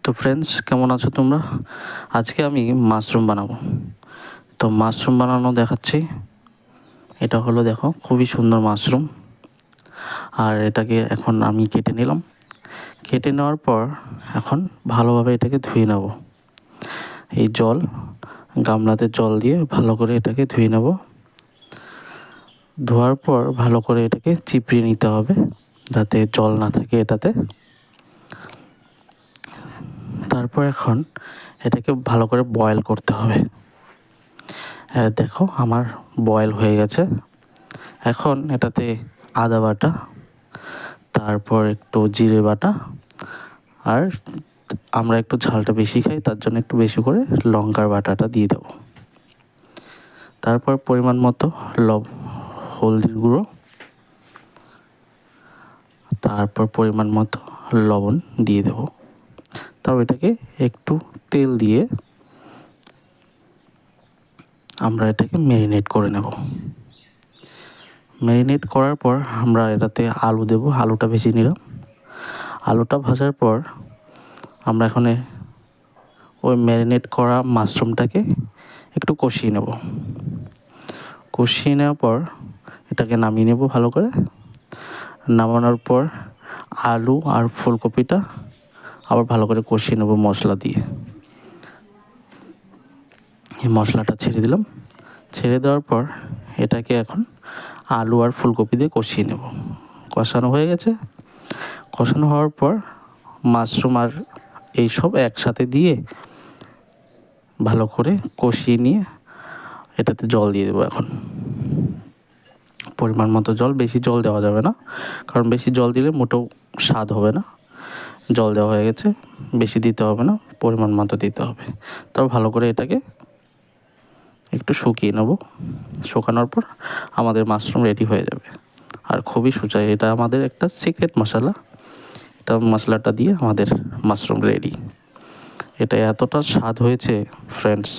তো ফ্রেন্ডস, কেমন আছো তোমরা? আজকে আমি মাশরুম বানাবো। তো মাশরুম বানানো দেখাচ্ছি। এটা হলো, দেখো, খুবই সুন্দর মাশরুম। আর এটাকে এখন আমি কেটে নিলাম। কেটে নেওয়ার পর এখন ভালোভাবে এটাকে ধুয়ে নেব। এই গামলাতে জল দিয়ে ভালো করে এটাকে ধুয়ে নেব। ধোয়ার পর ভালো করে এটাকে চিপড়িয়ে নিতে হবে, যাতে জল না থাকে এটাতে। তারপর এখন এটাকে ভালো করে বয়েল করতে হবে। দেখো, আমার বয়েল হয়ে গেছে। এখন এটাতে আদা বাটা, তারপর একটু জিরে বাটা, আর আমরা একটু ঝালটা বেশি খাই, তার জন্য একটু বেশি করে লঙ্কার বাটাটা দিয়ে দেবো। তারপর পরিমাণ মতো হলদির গুঁড়ো, তারপর পরিমাণ মতো লবণ দিয়ে দেবো। তারপর এটাকে একটু তেল দিয়ে আমরা এটাকে ম্যারিনেট করে নেব। ম্যারিনেট করার পর আমরা এটাতে আলু দেব। আলুটা ভেজে নিলাম। আলুটা ভাজার পর আমরা এখানে ওই ম্যারিনেট করা মাশরুমটাকে একটু কষিয়ে নেব। কষিয়ে নেওয়ার পর এটাকে নামিয়ে নেব ভালো করে। নামানোর পর আলু আর ফুলকপিটা আবার ভালো করে কষিয়ে নেব মশলা দিয়ে। এই মশলাটা ছেড়ে দিলাম। ছেড়ে দেওয়ার পর এটাকে এখন আলু আর ফুলকপি দিয়ে কষিয়ে নেব। কষানো হয়ে গেছে। কষানো হওয়ার পর মাশরুম আর এইসব একসাথে দিয়ে ভালো করে কষিয়ে নিয়ে এটাতে জল দিয়ে দেবো। এখন পরিমাণ মতো জল, বেশি জল দেওয়া যাবে না, কারণ বেশি জল দিলে মোটেও স্বাদ হবে না। জল দেওয়া হয়ে গেছে, বেশি দিতে হবে না, পরিমাণ মতো দিতে হবে। তারপর ভালো করে এটাকে একটু শুকিয়ে নেব। শুকানোর পর আমাদের মাশরুম রেডি হয়ে যাবে। আর খুবই সুচাই, এটা আমাদের একটা সিক্রেট মশলা। এটা মশলাটা দিয়ে আমাদের মাশরুম রেডি। এটা এতটা স্বাদ হয়েছে ফ্রেন্ডস,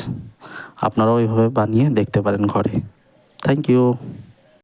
আপনারাও এইভাবে বানিয়ে দেখতে পারেন ঘরে। Thank you.